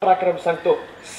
पराक्रम सांगतो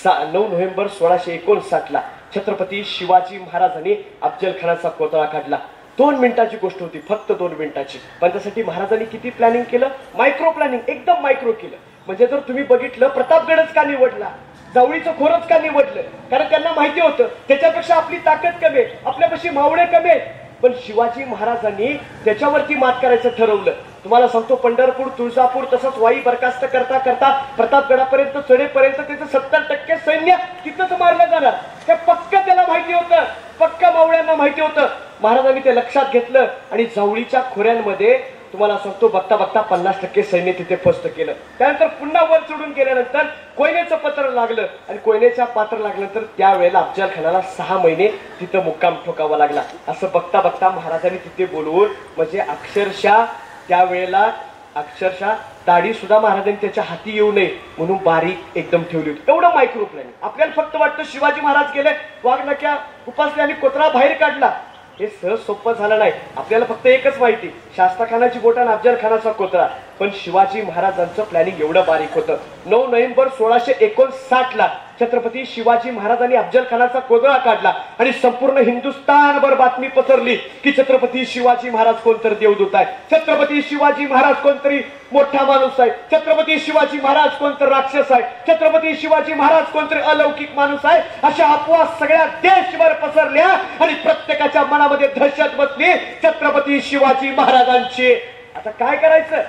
9 नोव्हेंबर 1659 ला छत्रपती शिवाजी महाराजांनी अफजल खानाचा कोतळा काढला। 2 मिनिटाची गोष्ट होती, फक्त 2 मिनिटाची, पण त्यासाठी महाराजांनी किती प्लॅनिंग केलं, मायक्रो प्लॅनिंग, एकदम मायक्रो केलं। म्हणजे जर तुम्ही बघितलं प्रतापगडच का निवडला, जावळीचं खोरच का निवडलं, कारण त्यांना माहिती होतं त्याच्यापेक्षा आपली ताकद कमी आहे, आपल्यापाशी मावळे कमी आहेत, पण शिवाजी महाराजांनी त्याच्यावरती मात करायचं ठरवलं। तुम्हाला सांगतो पंढरपूर, तुळजापूर तसंच वाई बरखास्त करता करता प्रतापगडापर्यंत चढेपर्यंत त्याचं 70% सैन्य तिथंच मारलं जाणार, ते पक्क त्याला माहिती होतं, पक्क मावळ्यांना माहिती होतं। महाराजांनी ते लक्षात घेतलं आणि जावळीच्या खोऱ्यांमध्ये तुम्हाला सांगतो बघता बघता 50% सैन्य तिथे फस्त केलं। त्यानंतर पुन्हा वर चढून गेल्यानंतर कोयनेचं पत्र लागलं आणि कोयनेच्या पात्र लागल्यानंतर त्यावेळेला अफजल खानाला 6 महिने तिथं मुक्काम ठोकावा लागला। असं बघता बघता महाराजांनी तिथे बोलवून म्हणजे अक्षरशः त्यावेळेला दाढी सुद्धा महाराजांनी त्याच्या हाती येऊ नये म्हणून बारीक एकदम ठेवली होती। एवढं मायक्रो प्लॅनिंग। आपल्याला फक्त वाटतं शिवाजी महाराज गेले, वाघनक्या उपासले आणि कोतरा बाहेर काढला, हे सहज सोपं झालं नाही। आपल्याला फक्त एकच माहिती, शास्ता खानाची बोट आणि अफजल खानाचा कोतरा, पण शिवाजी महाराजांचं प्लॅनिंग एवढं बारीक होतं। 9 नोव्हेंबर 1659 ला छत्रपती शिवाजी महाराजांनी अफजल खानाचा कोतळा काढला आणि संपूर्ण हिंदुस्थानभर बातमी पसरली की छत्रपती शिवाजी महाराज कोणतरी देवदूत आहे, छत्रपती शिवाजी महाराज कोणतरी मोठा माणूस आहे, छत्रपती शिवाजी महाराज कोणतरी राक्षस आहे, छत्रपती शिवाजी महाराज कोणतरी अलौकिक माणूस आहे, अशा अफवा सगळ्या देशभर पसरल्या आणि प्रत्येकाच्या मनामध्ये दहशत बसली छत्रपती शिवाजी महाराजांची। आता काय करायचं?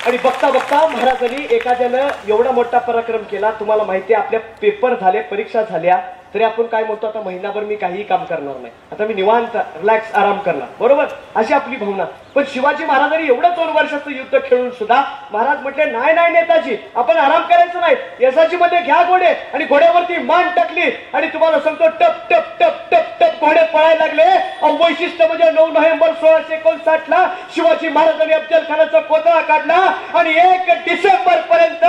आणि बघता बघता महाराजांनी एखाद्यानं एवढा मोठा पराक्रम केला। तुम्हाला माहिती आहे आपल्या पेपर झाले, परीक्षा झाल्या, तरी आपण काय म्हणतो, आता महिनाभर मी काहीही काम करणार नाही, आता मी निवांत रिलॅक्स आराम करणार, बरोबर, अशी आपली भावना। पण शिवाजी महाराजांनी एवढं 2 वर्षाचं युद्ध खेळून सुद्धा महाराज म्हटले नाही नाही नेताजी, आपण आराम करायचं नाही, यशाची मध्ये घ्या घोडे, आणि घोड्यावरती मान टाकली आणि तुम्हाला सांगतो टप टप टप टप टप घोडे पळायला लागले। वैशिष्ट्य म्हणजे 9 नोव्हेंबर 1659 ला शिवाजी महाराजांनी अफजल खानाचा कोतळा काढला आणि 1 डिसेंबर पर्यंत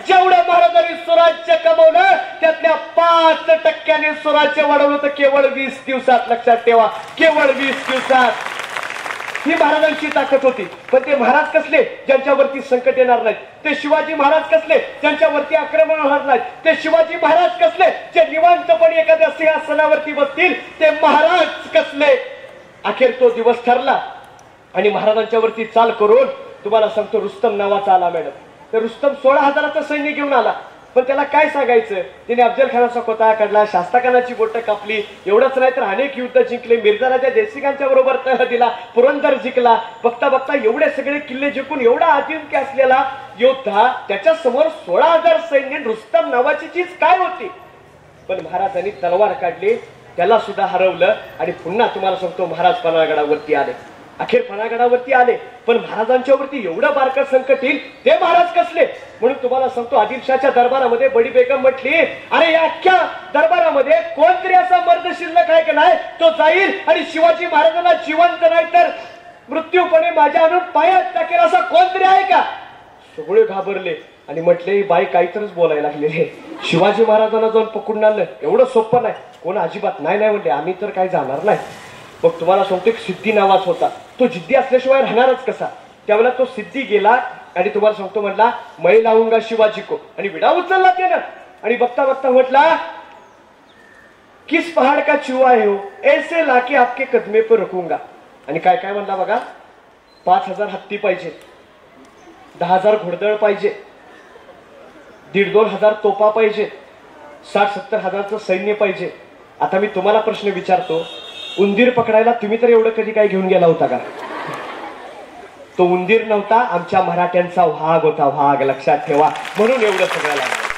जेवढं महाराजांनी स्वराज्य कमवलं त्यातल्या 5% स्वराज्य वाढवलं तर केवळ 20 दिवसात। लक्षात ठेवा, केवळ 20 दिवसात। ही महाराजांची ताकद होती। पण ते महाराज कसले, ज्यांच्यावरती संकट येणार नाही, ते शिवाजी महाराज कसले, ज्यांच्यावरती आक्रमण होणार नाही, ते शिवाजी महाराज कसले, जे निवांतपणे एखाद्या सिंहासनावरती बसतील, ते महाराज कसले। अखेर तो दिवस ठरला आणि महाराजांच्या वरती चाल करून तुम्हाला सांगतो रुस्तम नावाचा आला मॅडम। तर रुस्तम 16,000चं सैन्य घेऊन आला, पण त्याला काय सांगायचं, त्याने अफजल खानाचा कोतळा काढला, शास्ता खानाची बोटं कापली, एवढंच नाही तर अनेक युद्ध जिंकले, मिर्झा राजा जयसिंगांच्या बरोबर तह दिला, पुरंदर जिंकला। बघता बघता एवढे सगळे किल्ले जिंकून एवढा अजिंक्य असलेला योद्धा, त्याच्या समोर 16,000 सैन्य, रुस्तम नावाची चीज काय होती। पण महाराजांनी तलवार काढली, त्याला सुद्धा हरवलं आणि पुन्हा तुम्हाला सांगतो महाराज पन्हाळगडावरती आले। अखेर पन्हाळगडावरती आले, पण महाराजांच्या वरती एवढं बारकं संकट येईल, ते महाराज कसले। म्हणून तुम्हाला सांगतो आदिलशाच्या दरबारामध्ये बडी बेगम म्हटली, अरे या अख्ख्या दरबारामध्ये कोणतरी असा मर्द शिल्लक आहे का नाही, तो जाईल आणि शिवाजी महाराजांना जिवंत नाही तर मृत्यूपणे माझ्या आणून पायात टाकेल, असा कोणतरी आहे का। सगळे घाबरले आणि म्हटले बाई काहीतरीच बोलायला लागलेले, शिवाजी महाराजांना जाऊन पकडून आणलं एवढं सोपं नाही। कोण अजिबात नाही नाही म्हणले, आम्ही तर काही जाणार नाही। मग तुम्हाला सांगतो एक सिद्धी नावाच होता, तो जिद्दी असल्याशिवाय राहणारच कसा। त्यावेळेला तो सिद्धी गेला आणि तुम्हाला सांगतो म्हटला मैं लावूंगा शिवाजी को, आणि विडा उचलला त्यानं आणि बघता बघता म्हटला किस पहाड़ का चूहा है हो, ऐसे लाके आपके कदमे पर रखूंगा। आणि काय काय म्हणला बघा, 5,000 हत्ती पाहिजे, 10,000 घोडदळ पाहिजे, 1,500-2 हजार तोपा पाहिजे, 60-70 हजारचं सैन्य पाहिजे। आता मी तुम्हाला प्रश्न विचारतो, उंदीर पकडायला तुम्ही तर एवढं कधी काय घेऊन गेला होता का? तो उंदीर नव्हता, आमच्या मराठ्यांचा वाघ होता, वाघ, लक्षात ठेवा, म्हणून एवढं सगळं लागलं।